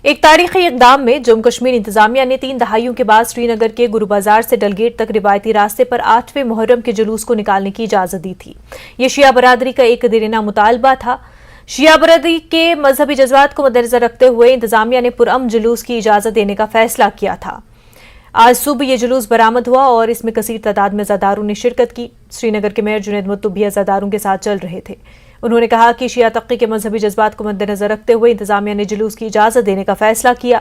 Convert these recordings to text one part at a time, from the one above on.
ایک تاریخی اقدام میں جموں کشمیر انتظامیہ نے 3 دہائیوں کے بعد سری نگر کے گرو بازار سے ڈل گیٹ تک روایتی راستے پر 8ویں محرم کے جلوس کو نکالنے کی اجازت دی تھی۔ یہ شیعہ برادری کا ایک دیرینہ مطالبہ تھا۔ شیعہ برادری کے مذہبی جذبات کو مدنظر رکھتے ہوئے انتظامیہ نے پرامن جلوس کی اجازت دینے کا فیصلہ کیا تھا۔ آج صبح یہ جلوس برآمد ہوا اور اس میں کثیر تعداد میں عزاداروں نے شرکت کی۔ سری نگر کے میئر جنید مطلوب بھی عزاداروں کے ساتھ چل رہے تھے۔ انہوں نے کہا کہ شیعہ تقی کے مذہبی جذبات کو مد نظر رکھتے ہوئے انتظامیہ نے جلوس کی اجازت دینے کا فیصلہ کیا۔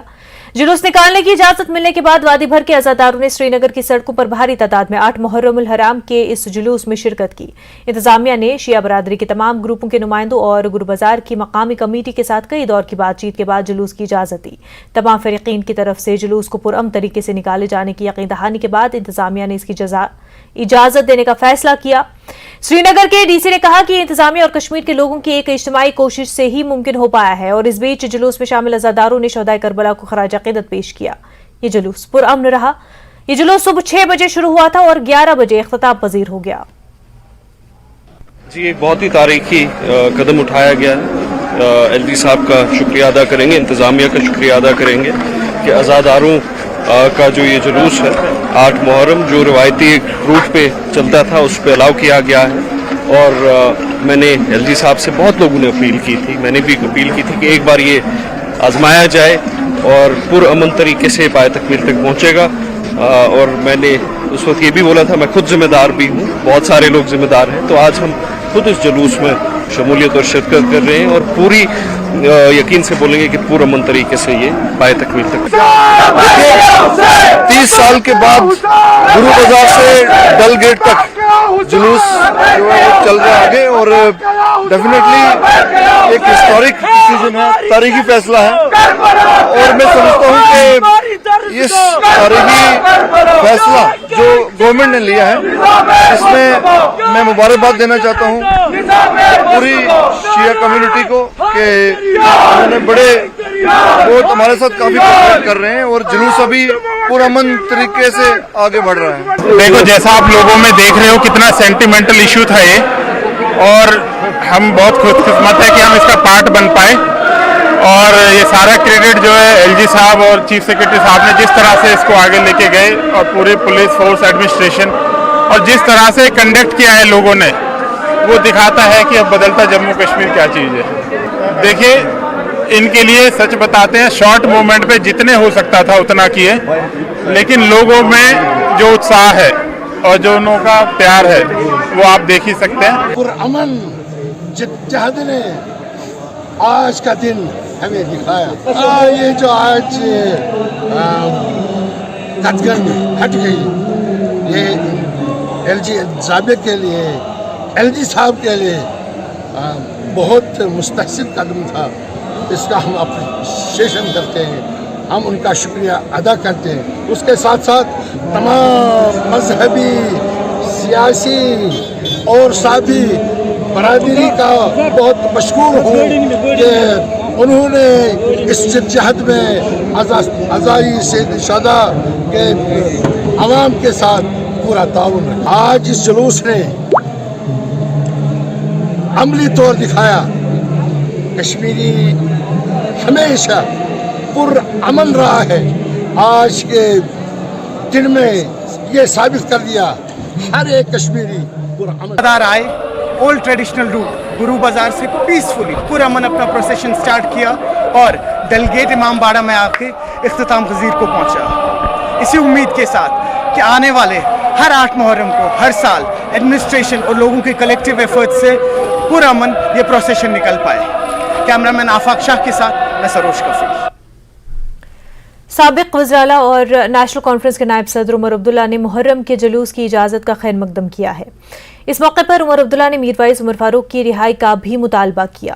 جلوس نکالنے کی اجازت ملنے کے بعد وادی بھر کے عزاداروں نے سری نگر کی سڑکوں پر بھاری تعداد میں 8 محرم الحرام کے اس جلوس میں شرکت کی۔ انتظامیہ نے شیعہ برادری کے تمام گروپوں کے نمائندوں اور گرو بازار کی مقامی کمیٹی کے ساتھ کئی دور کی بات چیت کے بعد جلوس کی اجازت دی۔ تمام فریقین کی طرف سے جلوس کو پرامن طریقے سے نکالے جانے کی یقین دہانی کے بعد انتظامیہ نے اس کی اجازت دینے کا فیصلہ کیا۔ سری نگر کے ڈی سی نے کہا کہ انتظامیہ اور کشمیر کے لوگوں کی ایک اجتماعی کوشش سے ہی ممکن ہو پایا ہے، اور اس بیچ جلوس میں شامل عزاداروں نے شہدائے کربلا کو خراج عقیدت پیش کیا۔ یہ جلوس پرامن رہا۔ یہ جلوس صبح 6 بجے شروع ہوا تھا اور 11 بجے اختتام پذیر ہو گیا۔ جی، ایک بہت ہی تاریخی قدم اٹھایا گیا ہے۔ ایل ڈی صاحب کا شکریہ ادا کریں گے، انتظامیہ کا شکریہ ادا کریں گے کہ عزاداروں کا جو یہ جلوس ہے 8 محرم جو روایتی ایک روٹ پہ چلتا تھا اس پہ الاؤ کیا گیا ہے، اور میں نے ایل جی صاحب سے بہت لوگوں نے اپیل کی تھی، میں نے بھی اپیل کی تھی کہ ایک بار یہ آزمایا جائے اور پرامن طریقے سے پائے تکمیل تک پہنچے گا، اور میں نے اس وقت یہ بھی بولا تھا میں خود ذمہ دار بھی ہوں، بہت سارے لوگ ذمہ دار ہیں، تو آج ہم خود اس جلوس میں شمولیت اور شرکت کر رہے ہیں اور پوری یقین سے بولیں گے کہ پرامن طریقے سے یہ پائے تکمیل تک۔ 30 سال کے بعد گرو بازار سے ڈل گیٹ تک جلوس جو ہے چل رہا ہے آگے، اور ڈیفینیٹلی ایک ہسٹورک ڈیسیژن ہے، تاریخی فیصلہ ہے، اور میں سمجھتا ہوں کہ اس تاریخی فیصلہ جو گورنمنٹ نے لیا ہے اس میں مبارکباد دینا چاہتا ہوں پوری شیعہ کمیونٹی کو کہ انہوں نے بہت ہمارے ساتھ کافی کوآپریٹ کر رہے ہیں، اور جلوس ابھی پرامن طریقے سے آگے بڑھ رہا ہے۔ دیکھو جیسا آپ لوگوں میں دیکھ رہے ہو کتنا سینٹیمنٹل ایشو تھا یہ، اور ہم بہت خوش قسمت ہے کہ ہم اس کا پارٹ بن پائے، اور یہ سارا کریڈٹ جو ہے ایل جی صاحب اور چیف سیکرٹری صاحب نے جس طرح سے اس کو آگے لے کے گئے، اور پورے پولیس فورس ایڈمنسٹریشن، اور جس طرح سے کنڈکٹ کیا ہے لوگوں نے، وہ دکھاتا ہے کہ اب بدلتا جموں کشمیر کیا چیز ہے۔ دیکھیے ان کے لیے سچ بتاتے ہیں شارٹ مومنٹ پہ جتنے ہو سکتا تھا اتنا کیے، لیکن لوگوں میں جو اتساہ ہے اور جو انہوں کا پیار ہے وہ آپ دیکھ ہی سکتے ہیں۔ پرامن جدوجہد نے آج کا دن ہمیں دکھایا، یہ جو آج قدغن ہٹ گئی، یہ ایل جی انتظامیہ کے لیے، ایل جی صاحب کے لیے بہت مستحسن قدم تھا، اس کا ہم اپریشیشن کرتے ہیں، ہم ان کا شکریہ ادا کرتے ہیں۔ اس کے ساتھ ساتھ تمام مذہبی، سیاسی اور ساتھی برادری کا بہت مشکور ہوں کہ انہوں نے اس جدوجہد میں عزائی شہدا کے عوام کے ساتھ پورا تعاون رکھا۔ آج اس جلوس نے عملی طور دکھایا کشمیری ہمیشہ پرامن رہا ہے، آج کے دن میں یہ ثابت کر دیا ہر ایک کشمیری پرامن آئے۔ اولڈ ٹریڈیشنل روٹ گرو بازار سے پیسفلی پرامن اپنا پروسیشن سٹارٹ کیا اور ڈل گیٹ امام باڑہ میں آ کے اختتام پذیر کو پہنچا، اسی امید کے ساتھ کہ آنے والے ہر 8 محرم کو ہر سال ایڈمنسٹریشن اور لوگوں کے کلیکٹیو ایفرٹ سے پرامن یہ پروسیشن نکل پائے۔ کیمرہ مین آفاق شاہ کے ساتھ میں سروش کفیل۔ سابق وزراء اور نیشنل کانفرنس کے نائب صدر عمر عبداللہ نے محرم کے جلوس کی اجازت کا خیر مقدم کیا ہے۔ اس موقع پر عمر عبداللہ نے میر وائس عمر فاروق کی رہائی کا بھی مطالبہ کیا۔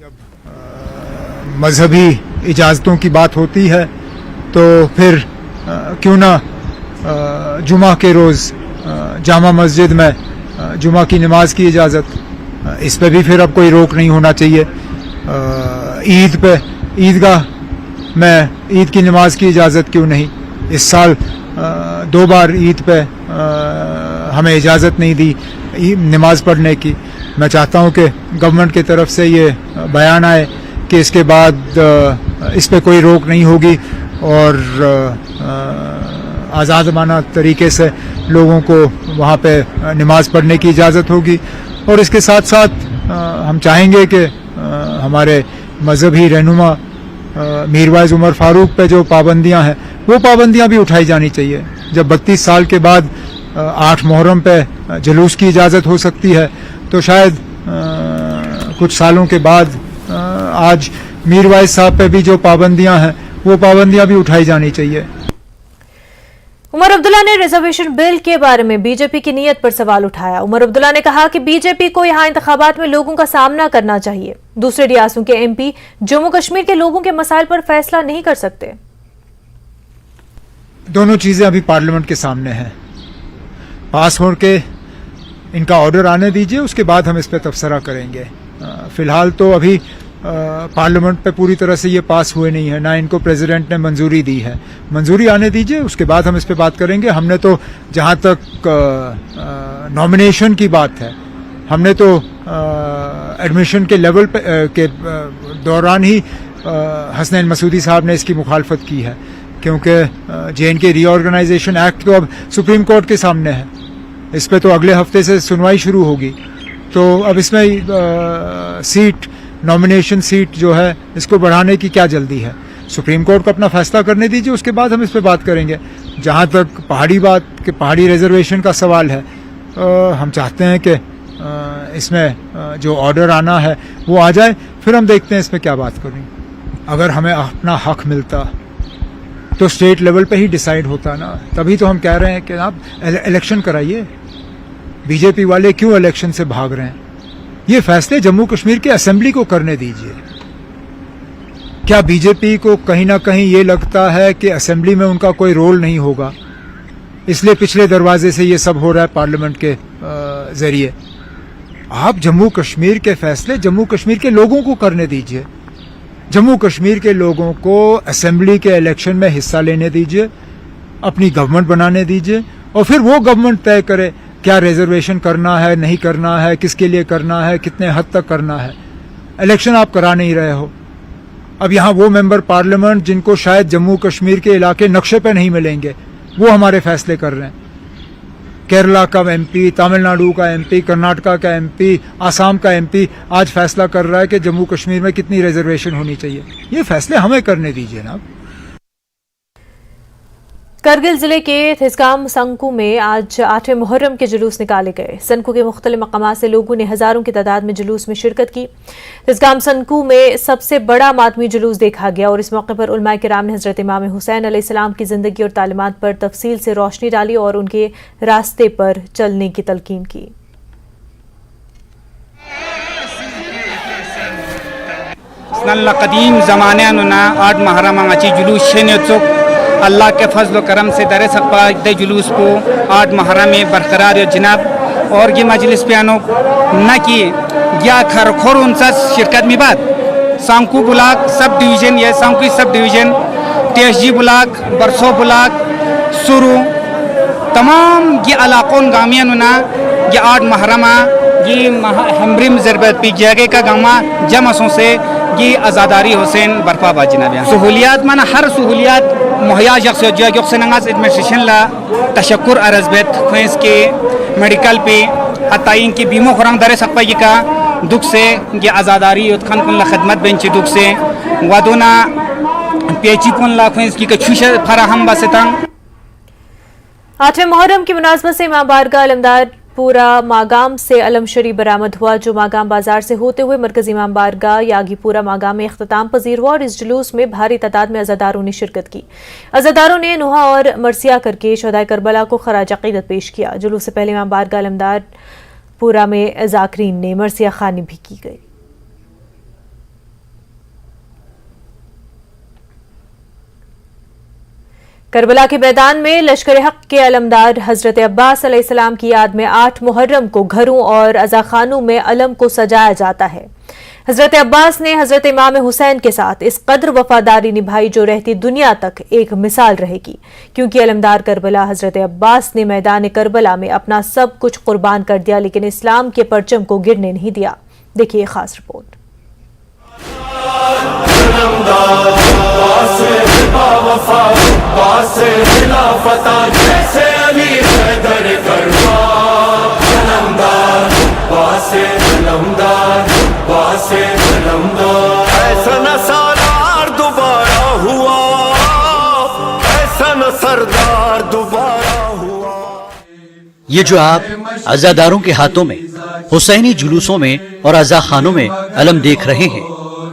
جب مذہبی اجازتوں کی بات ہوتی ہے تو پھر کیوں نہ جمعہ کے روز جامع مسجد میں جمعہ کی نماز کی اجازت، اس پہ بھی پھر اب کوئی روک نہیں ہونا چاہیے۔ عید پہ عیدگاہ میں عید کی نماز کی اجازت کیوں نہیں؟ اس سال 2 بار عید پہ ہمیں اجازت نہیں دی نماز پڑھنے کی۔ میں چاہتا ہوں کہ گورنمنٹ کی طرف سے یہ بیان آئے कि इसके बाद इस पे कोई रोक नहीं होगी और आज़ादमाना तरीके से लोगों को वहाँ पे नमाज पढ़ने की इजाज़त होगी। और इसके साथ साथ हम चाहेंगे कि हमारे मजहबी रहनुमा मीरवाइज उमर फारूक पे जो पाबंदियां हैं वो पाबंदियां भी उठाई जानी चाहिए। जब 32 साल के बाद 8 मुहर्रम पे जुलूस की इजाज़त हो सकती है तो शायद कुछ सालों के बाद आज मीरवाइज साहब पे भी जो पाबंदियां हैं वो पाबंदियां भी उठाई जानी चाहिए। उमर अब्दुल्ला ने रिजर्वेशन बिल के बारे में बीजेपी की नीयत पर सवाल उठाया। उमर अब्दुल्ला ने कहा कि बीजेपी को यहां इंतखाबात में लोगों का सामना करना चाहिए। दूसरे रियासतों के एमपी जम्मू कश्मीर के लोगों के मसाइल पर फैसला नहीं कर सकते। दोनों चीजें अभी पार्लियामेंट के सामने हैं, पास हो के इनका ऑर्डर आने दीजिए, उसके बाद हम इस पर तबसरा करेंगे। फिलहाल तो अभी पार्लियामेंट पे पूरी तरह से ये पास हुए नहीं है, ना इनको प्रेसिडेंट ने मंजूरी दी है। मंजूरी आने दीजिए, उसके बाद हम इस पे बात करेंगे। हमने तो जहाँ तक नॉमिनेशन की बात है, हमने तो एडमिशन के लेवल पे के दौरान ही हसनैन मसूदी साहब ने इसकी मुखालफत की है, क्योंकि JNK रीऑर्गेनाइजेशन एक्ट तो अब सुप्रीम कोर्ट के सामने है। इस पे तो अगले हफ्ते से सुनवाई शुरू होगी। तो अब इसमें सीट, नॉमिनेशन सीट जो है, इसको बढ़ाने की क्या जल्दी है? सुप्रीम कोर्ट को अपना फैसला करने दीजिए, उसके बाद हम इस पे बात करेंगे। जहाँ तक पहाड़ी रिजर्वेशन का सवाल है, हम चाहते हैं कि इसमें जो ऑर्डर आना है वो आ जाए, फिर हम देखते हैं इसमें क्या बात करनी। अगर हमें अपना हक मिलता तो स्टेट लेवल पे ही डिसाइड होता ना। तभी तो हम कह रहे हैं कि आप इलेक्शन कराइए। बीजेपी वाले क्यों इलेक्शन से भाग रहे हैं? ये फैसले जम्मू कश्मीर के असेंबली को करने दीजिए। क्या बीजेपी को कहीं ना कहीं ये लगता है कि असेंबली में उनका कोई रोल नहीं होगा, इसलिए पिछले दरवाजे से ये सब हो रहा है पार्लियामेंट के जरिए? आप जम्मू कश्मीर के फैसले जम्मू कश्मीर के लोगों को करने दीजिए। जम्मू कश्मीर के लोगों को असेंबली के इलेक्शन में हिस्सा लेने दीजिए, अपनी गवर्नमेंट बनाने दीजिए, और फिर वो गवर्नमेंट तय करे क्या रिजर्वेशन करना है, नहीं करना है, किसके लिए करना है, कितने हद तक करना है। इलेक्शन आप करा नहीं रहे हो। अब यहाँ वो मेंबर पार्लियामेंट जिनको शायद जम्मू कश्मीर के इलाके नक्शे पे नहीं मिलेंगे, वो हमारे फैसले कर रहे हैं। केरला का MP, तमिलनाडु का MP, कर्नाटका का MP, आसाम का MP आज फैसला कर रहा है कि जम्मू कश्मीर में कितनी रिजर्वेशन होनी चाहिए। ये फैसले हमें करने दीजिए ना। करगिल जिले के थिसगाम संकू में आज 8वें मुहर्रम के जुलूस निकाले गए। संकू के मुख्तलिफ मकामात से लोगों ने हजारों की तादाद में जुलूस में शिरकत की। थिसगाम संकू में सबसे बड़ा मातमी जुलूस देखा गया और इस मौके पर उलमाए किराम ने हजरत इमाम हुसैन अलैहिस्सलाम की जिंदगी और तालीमात पर तफसील से रोशनी डाली और उनके रास्ते पर चलने की तलकीन की। कदीम जमाने नुना 8 मुहर्रम अंगाची जुलूस शेने चुक अल्लाह के फजल करम से दर सकपा दे जुलूस को 8 मुहर्रम में बरकरार जनाब और ये मजलिस पियानो न कि या खरखोर उनसा शिरकत में बात सांकू ब्लॉक सब डिवीजन या सांकू सब डिवीजन TSG ब्लॉक बरसो ब्लॉक सुरू तमाम ये इलाकों गामिया नुना ये 8 मुहर्रम ये हमरिम ज़रबत पी जगह का गामा जमसों से ये आज़ादारी हुसैन बर्फा बा जनाब। सहूलियात माना हर सहूलियात मुहैया जगह नंगास एडमिनिस्ट्रेशन ला तशक्कुर अरजबत खुश के मेडिकल पे अताइन की बीमो खुरांग दरे सकपाई का दुख से ये आज़ादारी उत्खान कुन ला खदमत बेंच दुख से वादोना पेची कुन ला खुश की कछुश फराहम बसतंग। 8वें मुहर्रम की मुनासबत से इमाम बारगाह अलमदार पूरा मागाम से अलम शरीफ बरामद हुआ, जो मागाम बाजार से होते हुए मरकजी इमाम बारगाह यागीपुरा मागाम में इख्तिताम पजीर हुआ और इस जुलूस में भारी तादाद में अज़ादारों ने शिरकत की। अज़ादारों ने नुहा और मरसिया करके शहदाए करबला को खराज अक़ीदत पेश किया। जुलूस से पहले इमाम बारगाह अलमदार पूरा में ज़ाकिरीन ने मरसिया खानी भी की गई। करबला के मैदान में लश्कर हक के अलमदार हजरत अब्बास अलैहिस्सलाम की याद में 8 मुहर्रम को घरों और अज़ाखानों में अलम को सजाया जाता है। हजरत अब्बास ने हजरत इमाम हुसैन के साथ इस कदर वफादारी निभाई जो रहती दुनिया तक एक मिसाल रहेगी, क्योंकि अलमदार करबला हजरत अब्बास ने मैदान करबला में अपना सब कुछ कुर्बान कर दिया, लेकिन इस्लाम के परचम को गिरने नहीं दिया। देखिए खास रिपोर्ट। ऐसा न सालार दोबारा हुआ, ऐसा न सरदार दोबारा हुआ। ये जो आप अज़ादारों के हाथों में, हुसैनी जुलूसों में और अज़ा खानों में अलम देख रहे हैं,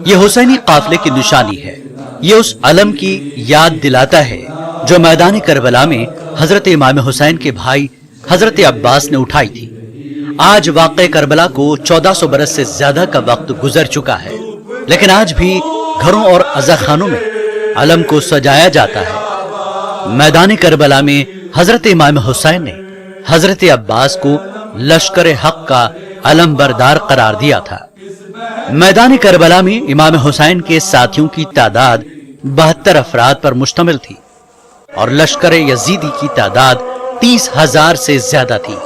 ये हुसैनी काफिले की निशानी है। ये उस अलम की याद दिलाता है जो मैदान करबला में हजरत इमाम हुसैन के भाई हजरत अब्बास ने उठाई थी। आज वाक़े करबला को 1400 बरस से ज्यादा का वक्त गुजर चुका है, लेकिन आज भी घरों और अज़ा खानों में अलम को सजाया जाता है। मैदान करबला में हजरत इमाम हुसैन ने हजरत अब्बास को लश्कर हक का अलम बरदार करार दिया था। मैदान करबला में इमाम हुसैन के साथियों की तादाद 72 अफराद पर मुश्तमिल थी और लश्कर यजीदी की तादाद 30,000 से ज्यादा थी।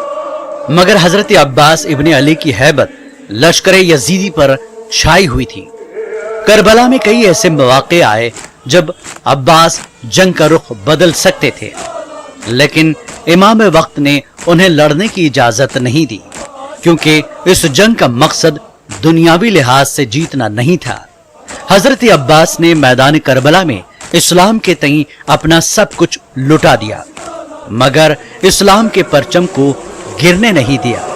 मगर हजरत अब्बास इब्ने अली की हैबत लश्कर यजीदी पर छाई हुई थी। करबला में कई ऐसे मौके आए जब अब्बास जंग का रुख बदल सकते थे, लेकिन इमाम वक्त ने उन्हें लड़ने की इजाजत नहीं दी, क्योंकि इस जंग का मकसद दुनियावी लिहाज से जीतना नहीं था। हजरत अब्बास ने मैदान करबला में इस्लाम के तई अपना सब कुछ लुटा दिया, मगर इस्लाम के परचम को गिरने नहीं दिया।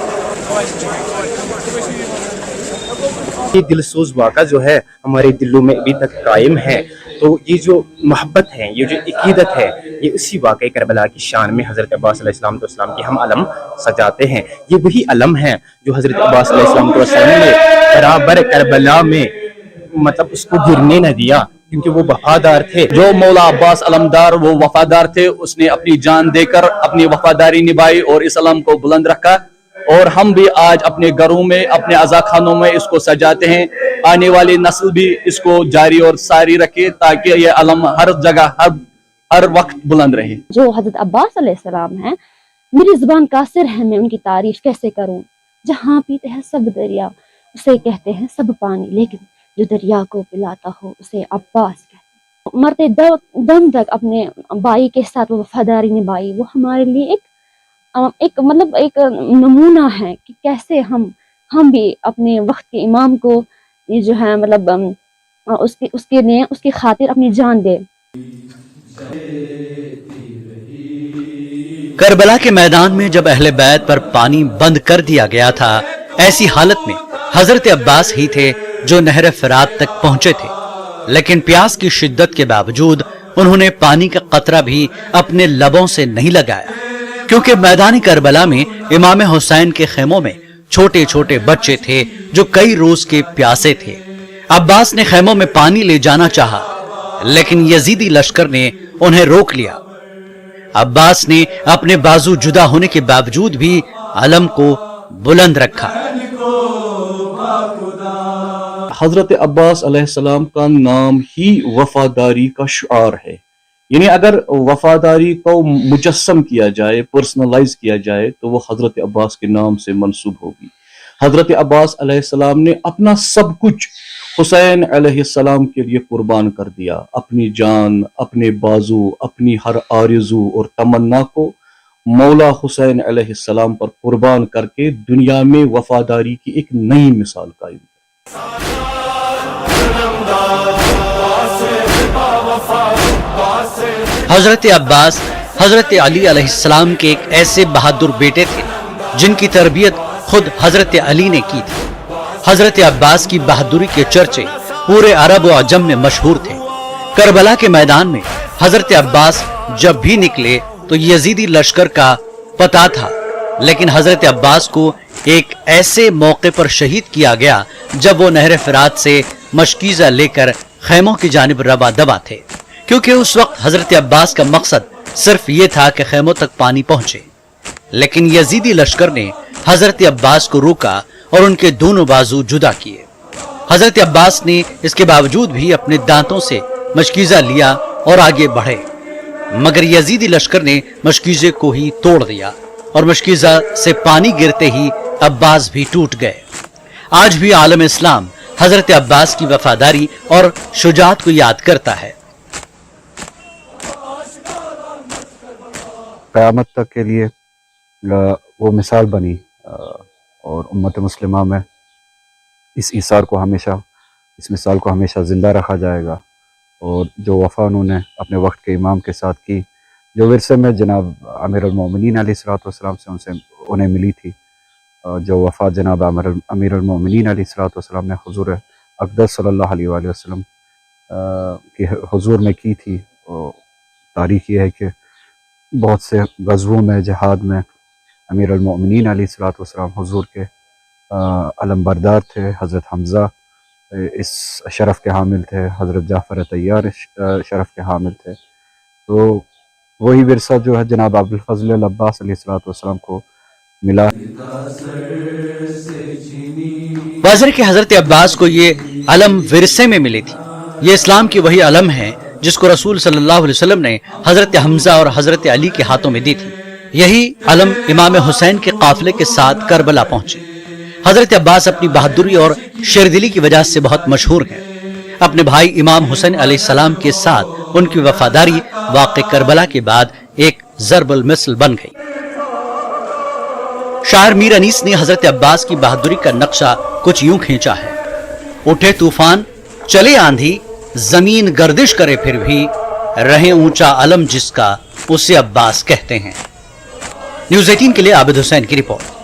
ये दिलसोज वाक़ा जो है हमारे दिलों में अभी तक कायम है। तो ये जो मोहब्बत है, ये जो अकीदत है, ये उसी वाक़े करबला की शान में हज़रत अब्बास अलैहिस्सलाम की हम अलम सजाते हैं। ये वही अलम है जो हज़रत अब्बास अलैहिस्सलाम ने बराबर करबला में मतलब उसको गिरने न दिया, क्योंकि वो वफादार थे। जो मौला अब्बास अलमदार वो वफादार थे, उसने अपनी जान देकर अपनी वफादारी निभाई और इस अलम को बुलंद रखा। और हम भी आज अपने घरों में, अपने अज़ा खानों में इसको सजाते हैं। आने वाली नस्ल भी इसको जारी और सारी रखे ताकि ये अलम हर जगह हर वक्त बुलंद रहे। जो हजरत अब्बास अलैहिस्सलाम हैं, मेरी जुबान कासिर है, मैं उनकी तारीफ कैसे करूं। जहाँ पीते हैं सब दरिया उसे कहते हैं सब पानी, लेकिन जो दरिया को पिलाता हो उसे अब्बास कहते हैं। मरते दम तक अपने भाई के साथ वो वफादारी निभाई। वो हमारे लिए एक नमूना है कि कैसे हम भी अपने वक्त के इमाम को ये जो है मतलब उसकी खातिर अपनी जान दे। करबला के मैदान में जब अहले बैत पर पानी बंद कर दिया गया था, ऐसी हालत में हजरत अब्बास ही थे जो नहर फरात तक पहुंचे थे, लेकिन प्यास की शिद्दत के बावजूद उन्होंने पानी का कतरा भी अपने लबों से नहीं लगाया, क्योंकि मैदान करबला में इमाम हुसैन के खेमों में छोटे छोटे बच्चे थे जो कई रोज के प्यासे थे। अब्बास ने खेमों में पानी ले जाना चाहा, लेकिन यजीदी लश्कर ने उन्हें रोक लिया। अब्बास ने अपने बाजू जुदा होने के बावजूद भी अलम को बुलंद रखा। हजरत अब्बास अलैहिस्सलाम का नाम ही वफादारी का शुआर है। यानी अगर वफादारी को मुजस्सम किया जाए, पर्सनलाइज किया जाए, तो वो हजरत अब्बास के नाम से मंसूब होगी। हजरत अब्बास अलैहिस्सलाम ने अपना सब कुछ हुसैन अलैहिस्सलाम के लिए कुर्बान कर दिया। अपनी जान, अपने बाजू, अपनी हर आरज़ू और तमन्ना को मौला हुसैन अलैहिस्सलाम पर कुर्बान करके दुनिया में वफादारी की एक नई मिसाल कायम की। हजरत अब्बास हजरत अली अलैहिस्सलाम के एक ऐसे बहादुर बेटे थे जिनकी तरबियत खुद हजरत अली ने की थी। हजरत अब्बास की बहादुरी के चर्चे पूरे अरब व अजम में मशहूर थे। करबला के मैदान में हजरत अब्बास जब भी निकले तो यजीदी लश्कर का पता था, लेकिन हजरत अब्बास को एक ऐसे मौके पर शहीद किया गया जब वो नहर फरात से मशकीज़ा लेकर खैमों की जानिब रवा दवा थे, क्योंकि उस वक्त हजरत अब्बास का मकसद सिर्फ ये था कि खैमों तक पानी पहुंचे। लेकिन यजीदी लश्कर ने हजरत अब्बास को रोका और उनके दोनों बाजू जुदा किए। हजरत अब्बास ने इसके बावजूद भी अपने दांतों से मशकीज़ा लिया और आगे बढ़े, मगर यजीदी लश्कर ने मशकीज़े को ही तोड़ दिया और मशकीज़ा से पानी गिरते ही अब्बास भी टूट गए। आज भी आलम इस्लाम हजरत अब्बास की वफादारी और शुजात को याद करता है। क़यामत तक के लिए वो मिसाल बनी और उम्मत मुस्लिमा में इस मिसाल को हमेशा ज़िंदा रखा जाएगा। और जो वफ़ा उन्होंने अपने वक्त के इमाम के साथ की, जो विरसे में जनाब अमीरुल मोमिनीन अलैहिस्सलाम से उन्हें मिली थी, जो वफ़ा जनाब अमीरुल मोमिनीन अलैहिस्सलाम ने हुज़ूर अक़दस सल्लल्लाहु अलैहि वसल्लम के हुज़ूर में की थी। तारीख़ ये है कि बहुत से ग़ज़वों में, जिहाद में अमीरुल मोमिनीन अलैहिस्सलाम हुज़ूर के अलमबरदार थे। हज़रत हमज़ा इस शरफ़ के हामिल थे, हज़रत जाफ़र तैयार शरफ़ के हामिल थे। तो वही विरसा जो है जनाब अबुल फ़ज़ल अब्बास अलैहिस्सलाम को मिला। वाज़िर के हज़रत अब्बास को ये अलम विरसे में मिली थी। ये इस्लाम की वही अलम है जिसको रसूल सल्लल्लाहु अलैहि वसल्लम ने हज़रत हमज़ा और हज़रत अली के हाथों में दी थी। यही अलम इमाम हुसैन के काफिले के साथ करबला पहुंची। हज़रत अब्बास अपनी बहादुरी और शेरदिली की वजह से बहुत मशहूर हैं। अपने भाई इमाम हुसैन अलैहिस्सलाम के साथ उनकी वफादारी वाक़े करबला के बाद एक ज़रबुल मिसल बन गई। शायर मीर अनीस ने हज़रत अब्बास की बहादुरी का नक्शा कुछ यूं खींचा है। उठे तूफान, चले आंधी, जमीन गर्दिश करे फिर भी रहे ऊंचा अलम जिसका, उसे अब्बास कहते हैं। न्यूज़ 18 के लिए आबिद हुसैन की रिपोर्ट।